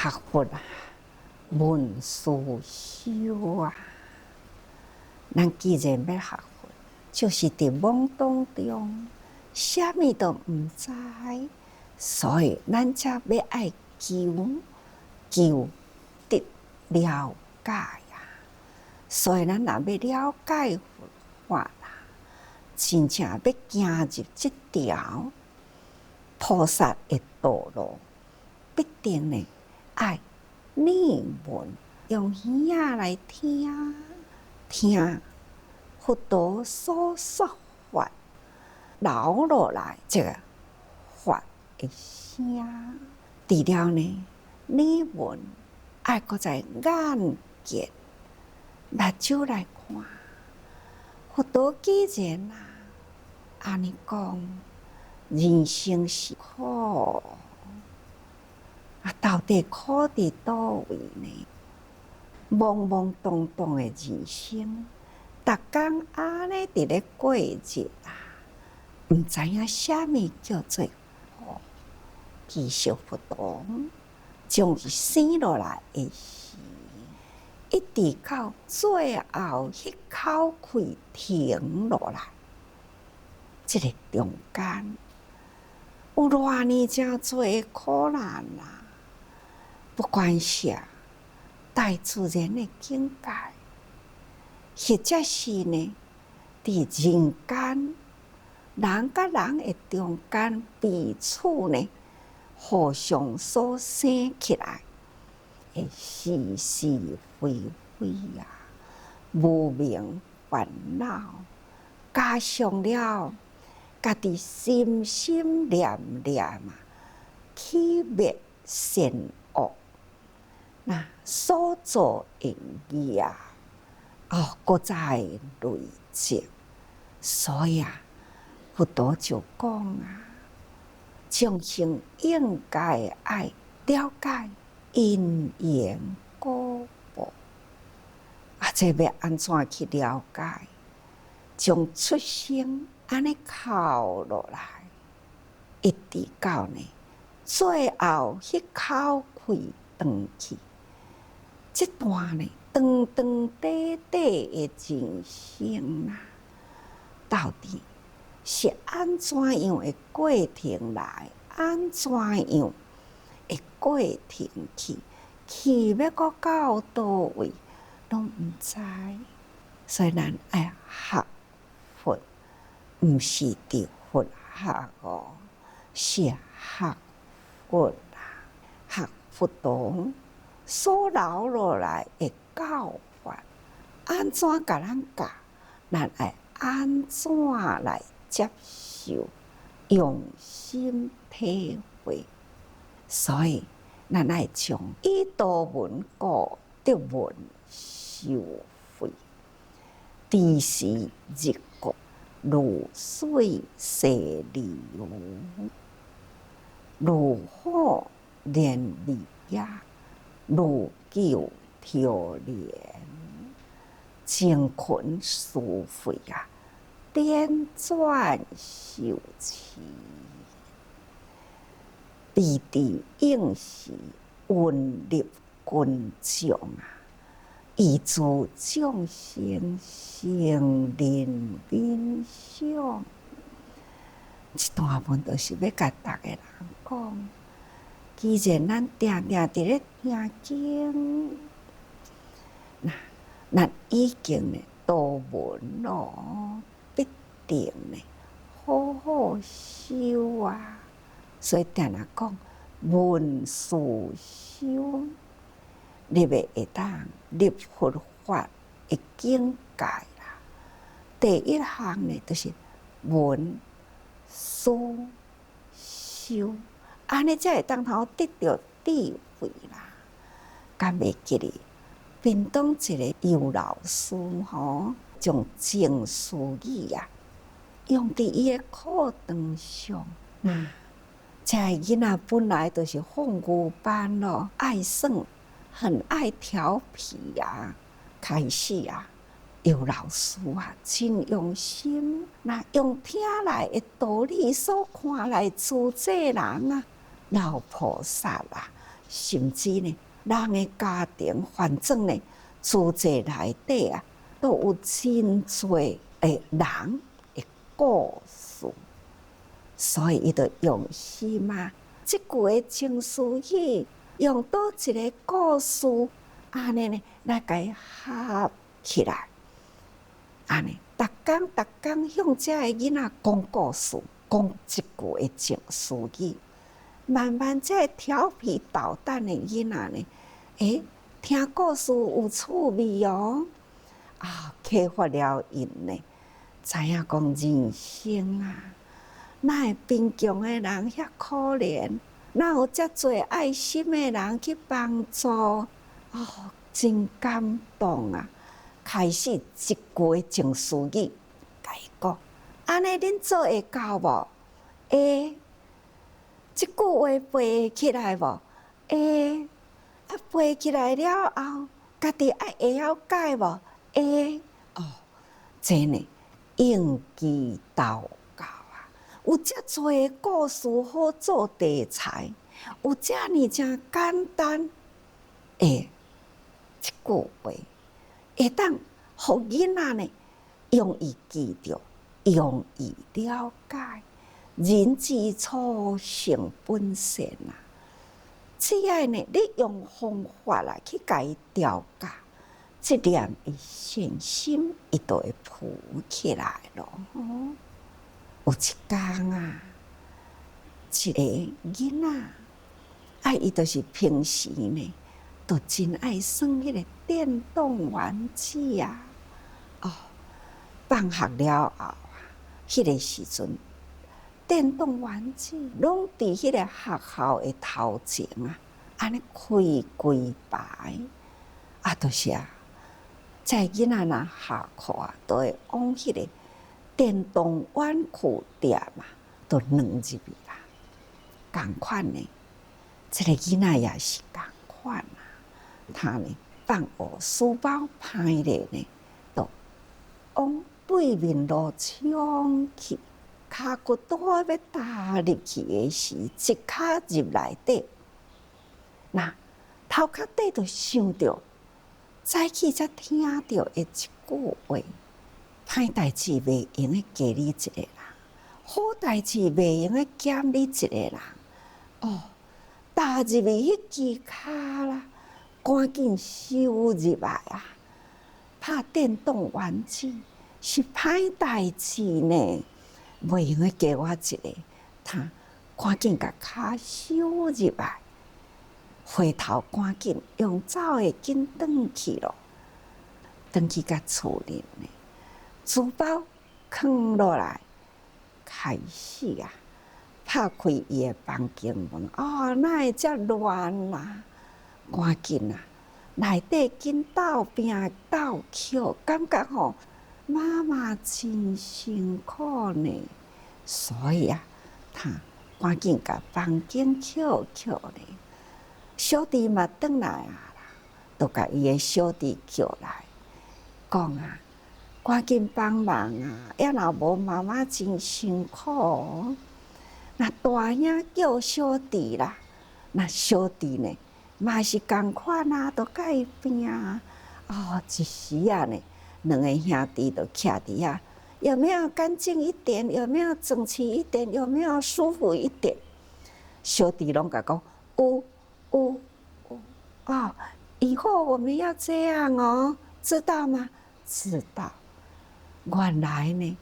学佛啊，闻思修啊。咱既然要学佛，就是伫懵当中，啥物都毋知，所以咱才要爱求得了解啊。所以咱若要了解佛法啦，真正要行入这条菩萨的道路，必定呢爱念闻，用耳仔来听佛陀所说法，留落来这个法的声。除了呢，念闻爱搁在眼见、目睭来看。佛陀既然安尼讲，人生是苦，到底苦伫倒位呢？懵懵懂懂的人生，逐工安尼伫咧过日啊，毋知影啥物叫做苦。其实佛陀将生落来的时，一直到最后迄口气停落来，这个中间有偌呢真侪苦难啊！不管是大自然的境界，或者是呢，伫人间人甲人的中间彼此呢，互相所生起来的是是非非啊，无明烦恼，加上了家己心心念念啊，起灭善恶。那所做的业搁再累积，所以佛陀就讲众生应该爱了解因缘果报。这要安怎去了解？从出生安尼哭落来，一直到呢最后迄口气断去。这段呢，长长短短的人生到底是安怎样的过程来？安怎样的过程去？去要搁到倒位，拢毋知。所以咱爱学佛，毋是伫佛学是学佛学佛陀所留落来的教法，安怎甲咱教？咱爱安怎来接受？用心体会。所以咱爱从以道闻故，得闻修慧。知时日过，如水逝流，如虎连理也，如狗跳连。精勤思慧颠转修持，彼地应时运力群众以助众生成人民想。这段文就是要甲逐个人讲，既然咱定定伫咧听经，咱已经呢道闻咯，必定呢好好修啊。所以定定讲闻思修，你要会当入佛法的境界啦。第一项呢，就是闻思修，安尼才会当好得到智慧啦。敢袂记哩？便当一个尤老师将净思语用伫伊的课堂上。这囡仔本来就是放牛班咯，爱耍，很爱调皮开始尤老师真用心，用听来的道理所看来，自这人老菩萨甚至呢，人的家庭反正呢，自济内底啊，都有真多的人的故事，所以伊就用诗嘛。即句的情绪语，用倒一个故事，安尼呢来甲伊合起来，安尼，逐工向遮个囡仔讲故事，讲即句的情绪语。慢慢，这调皮捣蛋的囡仔呢，听故事有趣味哦，启发了因呢，知影讲人生啊，哪会贫穷的人遐可怜，哪有遮侪爱心的人去帮助，真感动啊！开始一句情绪语，甲伊讲，安尼恁做会到无？会。即句话背起来无？会。背起来了后，家己爱会晓改无？会。这呢，应记祷告啊！有遮侪故事好做题材，有遮尔正简单，即句话会当互囡仔呢，容易记着，容易了解。人之初，性本善啊！只要呢，你用方法来去甲伊调教，这念伊善心，伊就会浮起来咯。有一天啊，一个囡仔，伊就是平时呢，都真爱耍迄个电动玩具啊。放学了后啊，迄个时阵。电动玩具拢伫迄个学校的头前啊，安尼开几排，就是在囡仔若下课啊，都会往迄个电动玩具店嘛，都软入去啦。共款呢，这个囡仔也是共款啊，他呢放学书包歹咧呢，都往对面路冲去。骹骨多要踏入去的时，一骹入内底，那头壳底就想着，早起才听到的一句话：歹代志袂用的加你一个人，好代志袂用的减你一个人。踏入去迄支骹啦，赶紧收入来啊！拍电动玩具是歹代志呢。袂用的加我一个，他赶紧甲骹收入来，回头赶紧用走的紧转去咯，转去甲厝里呢，书包放落来，开始啊，拍开伊的房间门，哪会遮乱啦？赶紧啊，内底紧斗拼斗捡，感觉吼。妈妈真辛苦呢，所以啊，他赶紧甲房间捡呢。小弟嘛转来啊啦，都甲伊的小弟叫来，讲啊，赶紧帮忙啊！要若无妈妈真辛苦。那大兄叫小弟啦，那小弟呢，嘛是共款啊，都甲伊拼啊。一时啊呢。两个兄弟都徛伫遐，有没有干净一点？有没有整齐一点？有没有舒服一点？小弟拢甲讲，有，以后我们要这样哦，知道吗？知道。原来呢，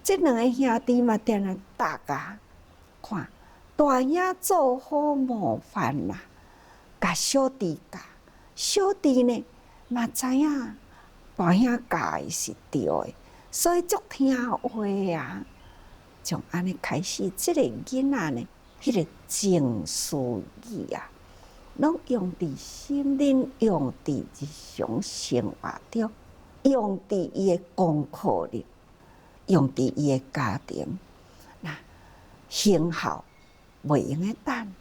这两个兄弟嘛，定来搭啊，看大兄做好模范啦，甲小弟教，小弟呢嘛知影。大兄教的是对的，所以足听话啊。从安尼开始，这个囡仔呢，迄个情绪语啊，拢用伫心灵，用伫日常生活中，用伫伊的功课里，用伫伊的家庭。那行好袂用得等，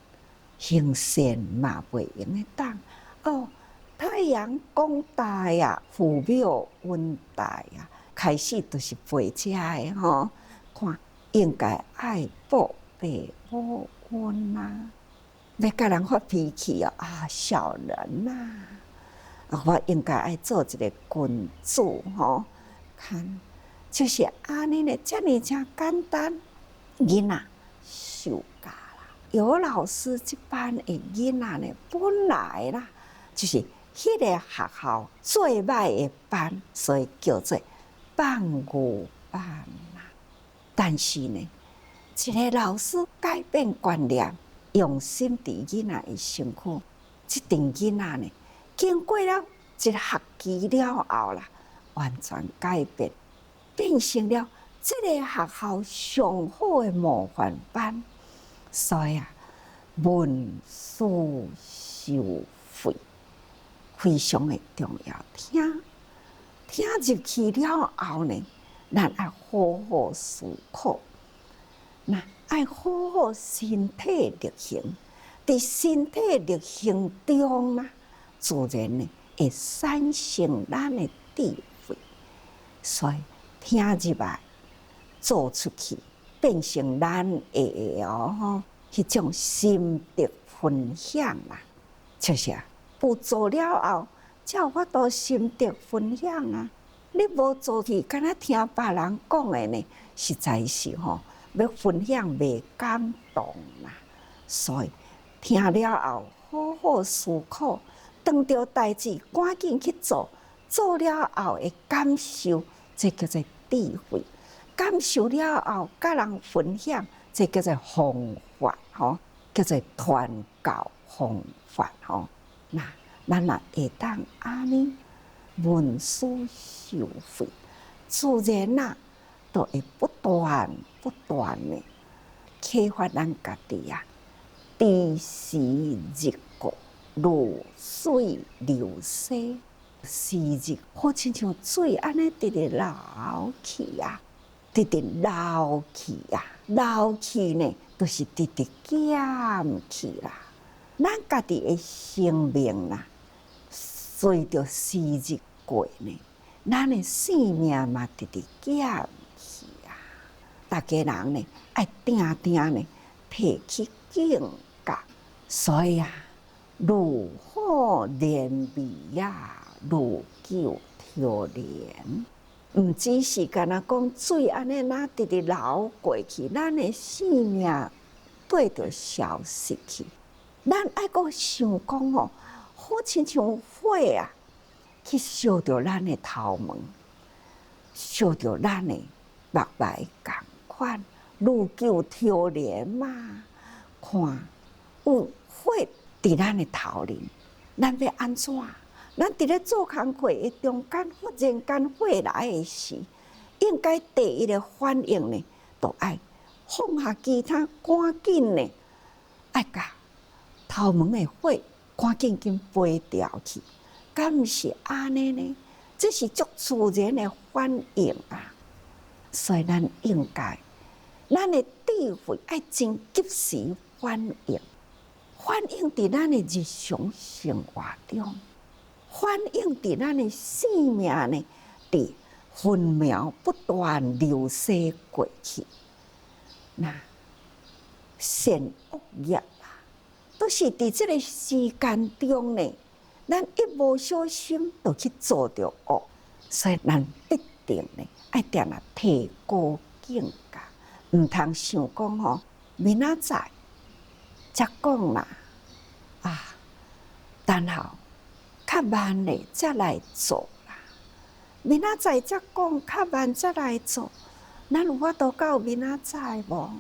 行善嘛袂用得等。太阳公大呀，父母温大呀，开始都是背遮的吼。看应该爱报父母恩啊，要甲人发脾气哦，小人呐！我应该爱做一个君主吼，看就是安尼呢，遮尔正简单，囡仔受教啦。有老师这班的囡仔呢，本来啦就是迄个学校最歹的班，所以叫做放牛班啦。但是呢，一个老师改变观念，用心伫囡仔的身躯，这阵囡仔呢，经过了一学期了后啦，完全改变，变成了这个学校上好的模范班。所以文思受惠非常的重要，听入去了后呢，咱要好好思考，那要好好身体力行，伫身体力行中啦，自然呢会产生咱的智慧。所以听入来，做出去，变成咱的迄种心得分享啦，就是有做了后，才有法度心得分享啊！你无做去，敢若听别人讲的呢，实在是要分享袂感动啦。所以听了后，好好思考，当着代志赶紧去做，做了后的感受，这叫做智慧。感受了后，甲人分享，这叫做方法叫做传教方法那咱若会当安尼文思受惠，自然就会不断的启发咱家己知时日过，如水流逝，时日好亲像水安尼直直流去直直流去流去呢，就是直直减去啦。咱家己的生命随着时日过呢，咱的性命嘛直直减去大家人呢，爱定呢提起警觉，所以如火燃眉如酒挑帘。毋只是干那讲水安尼直直流过去，咱的生命对着消失去。咱爱阁想讲好亲像火去烧着咱的头毛，烧着咱的目眉共款，如酒挑帘嘛。看有火伫咱的头前，咱要安怎？咱伫咧做工课的中间，忽然间火来的时，应该第一个反应呢，就爱放下其他，赶紧呢，爱甲头毛的火赶紧飞掉去。敢毋是安尼呢？这是足自然的反应所以咱应该，咱的智慧爱真及时反应伫咱的日常生活中。反映伫咱的生命呢，伫分秒不断流逝过去。那善恶业都是伫这个时间中呢，咱一无小心就去做着恶，所以咱必定呢爱定提高警觉，毋通想讲明仔载才讲啦等候。较慢嘞，才来做啦。明仔载才讲，较慢才来做。咱有法度到明仔载无？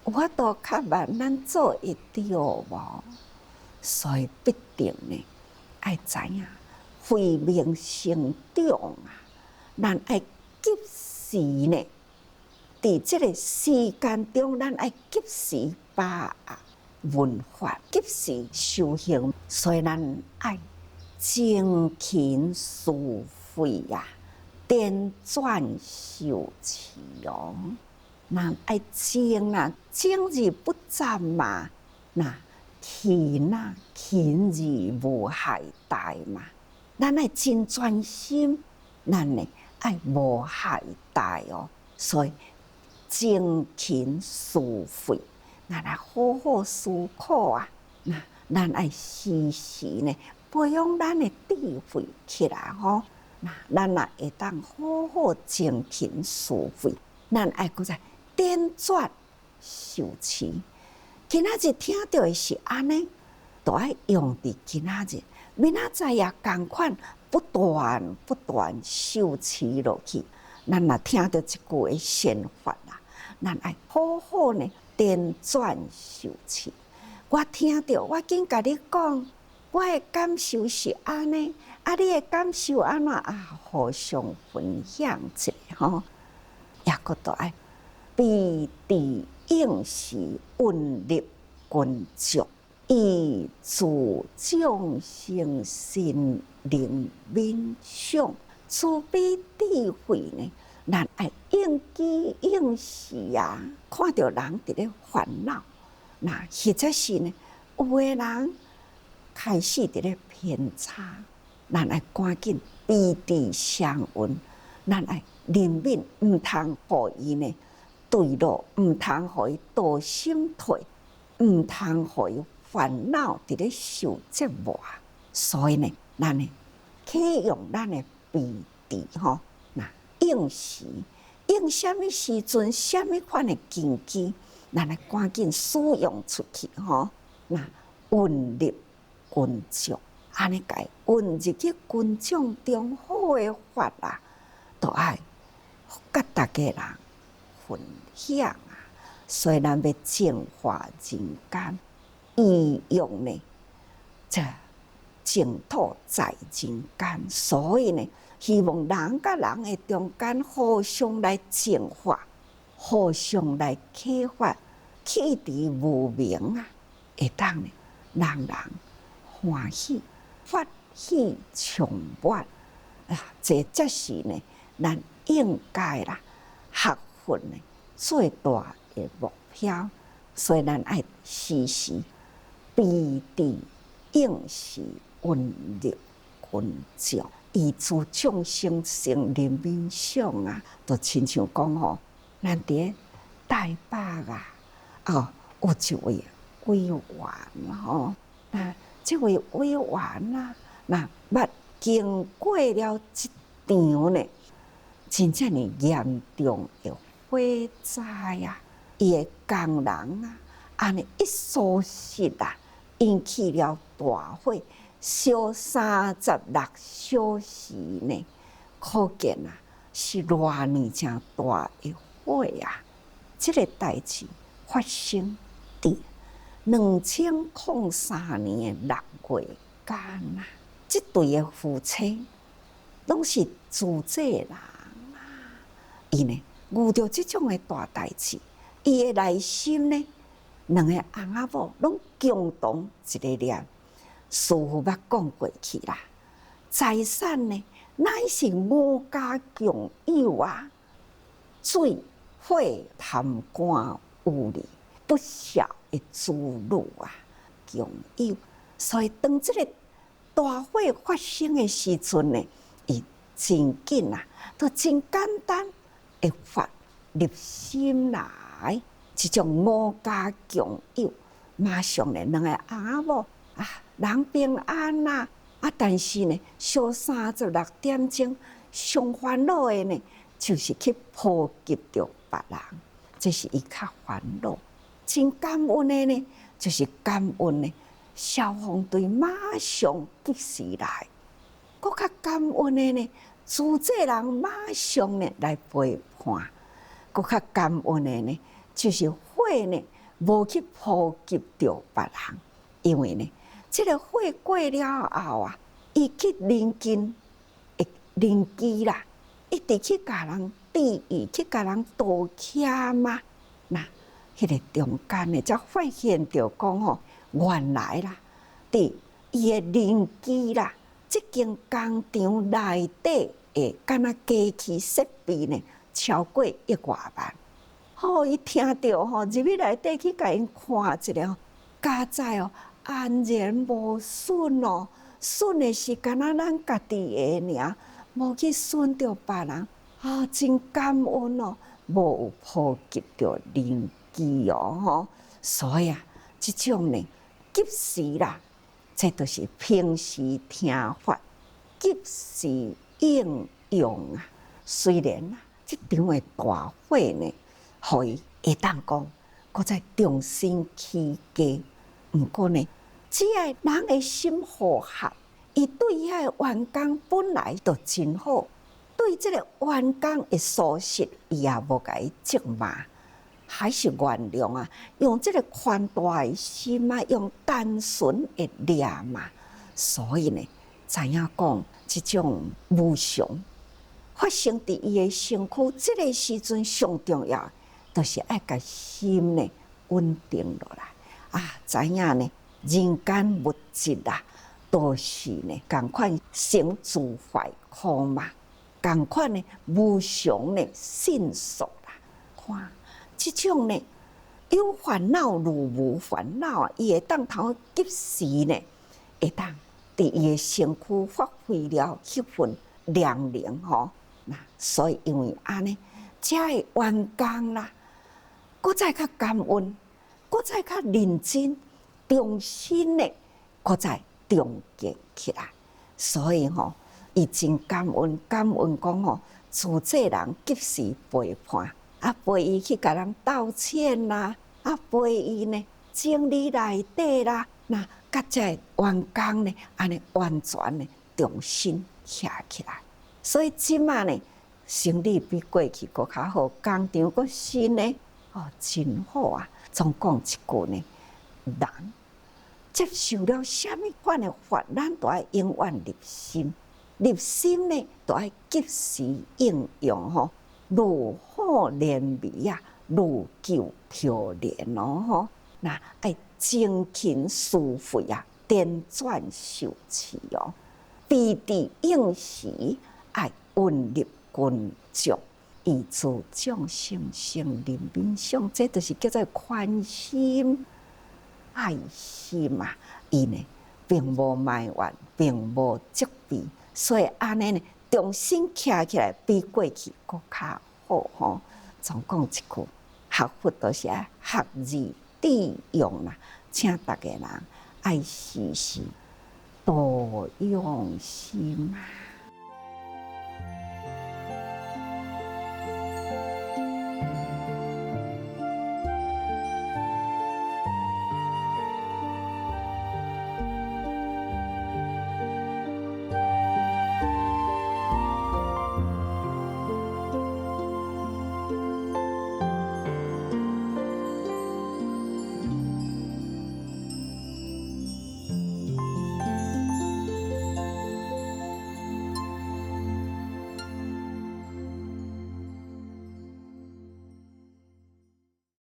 有法度较慢，咱做会着无？所以必定呢，爱知影慧命成长咱爱及时呢，伫这个时间中，咱爱及时把文化及时修行，所以咱爱精勤思慧点转修持咱爱精精而不沾嘛，勤勤而无害怠嘛。咱爱真专心，咱呢爱无害怠所以精勤思慧，咱来好好思考啊！那咱爱时时呢培养咱的智慧起来吼。那咱也会当好好精勤思慧，咱爱搁再点綴修持。今仔日听到的是安尼，都爱用伫今仔日，明仔载也同款，不断修持落去。咱若听到一句的宣法啦，咱爱好好呢点綴修持。我听到，我紧甲你讲，我的感受是安尼，啊，你的感受安怎啊？互相分享一下吼，也搁都爱彼地应时运力均足，以助众生心灵冥想，慈悲智慧呢？咱爱应机应时啊！看到人伫咧烦恼，那或者是呢，有的人开始伫咧偏差，咱爱赶紧彼此相允，咱爱怜悯，毋通互伊呢对路，毋通互伊堕心退，毋通互伊烦恼伫咧受折磨。所以呢，咱呢启用咱的彼此吼，那应时用什么时阵，什么款的根基，咱来赶紧使用出去吼。那运力均足，安尼解运入去群众中好的法啊，都爱甲大家人分享啊。所以咱要净化人间，利用呢这净土在人间。所以呢，希望人甲人的中间互相来净化，互相来启发，启迪无明啊，会当呢人人欢喜，法喜充满啊！这才是呢，咱应该啦，学佛呢最大的目标。所以咱爱时时彼此应时运力均足，以助众生心灵冥想啊！就亲像讲吼，咱伫咧台北啊，有一位委员吼，那这位委员啊，那捌经过了一场呢，真正呢严重的火灾啊！伊的工人啊，安尼一疏失啊，引起了大火，烧36小时呢，可见啊，是偌呢正大的火啊！这个代志发生伫2003年6月间啊，这对的夫妻拢是自济人啊，伊呢遇到这种的大代志，伊的内心呢，两个翁仔某拢共同一个念，师父捌讲过去啦，财产呢乃是五家共有啊，水火贪官污吏不孝的子女啊，共有。所以当这个大火发生的时阵呢，伊真紧啊，都真简单会发入心来，这种五家共有，马上呢两个翁仔某啊，人平安啊，但是呢，烧36点钟，上烦恼的呢，就是去波及着别人，这是伊较烦恼。真感恩的呢，就是感恩呢，消防队马上及时来。搁较感恩的呢，自济人马上呢来陪伴。搁较感恩的呢，就是火呢无去波及着别人，因为呢，这个火过了后啊，伊去邻近的邻居啦，一直去甲人治愈，去甲人道歉嘛。那迄个中间呢，才发现着讲吼，原来啦，伫伊的邻居啦，即间工厂内底的敢若机器设备呢，超过1外万。好，伊听到吼，入去内底去甲因看一下，加载哦，安然无损哦，损的是敢若咱家己的尔，无去损着别人，真感恩哦，无有波及着邻居哦吼。所以啊，即种呢及时啦，这都是平时听法，及时应用啊。虽然啊，即场的大会呢，互伊会当讲，搁再重新起家。毋过呢，只要人的心和合，伊对遐个员工本来就真好，对即个员工的素质，伊也无甲伊责骂，还是原谅啊，用即个宽大的心啊，用单纯的念嘛。所以呢，知影讲即种无常发生伫伊的身躯，即个时阵上重要，就是爱甲心呢稳定落来啊。知影呢，人间物质啊，都是呢共款生自坏空嘛，共款呢无常呢迅速啦。看即种呢有烦恼如无烦恼啊，伊会当头及时呢，会当伫伊的身躯发挥了迄份良能吼。那所以因为安尼，遮个员工啦，搁再较感恩，搁再较认真，重新的，搁再重建起来。所以吼，伊真感恩，感恩讲吼，自这人及时陪伴，啊陪伊去甲人道歉啦，啊陪伊呢整理内底啦，那甲遮员工呢，安尼完全呢重新起来。所以即马呢，生理比过去搁较好，工厂搁新呢，哦，真好啊！总讲一句呢，人接受了什么款的法，咱都要永远入心。入心呢，都要及时应用吼，如虎连眉啊，如狗跳连哦吼。那爱精勤思慧啊，颠转受持哦，必地应时。爱运入群众，以助众生生灵冥想，这就是叫做宽心、爱心嘛。伊呢，并无埋怨，并无责备，所以安尼呢，重新站起来，比过去更较好吼。总讲一句，学佛都是爱学以致用啦，请大家人爱时时多用心啊。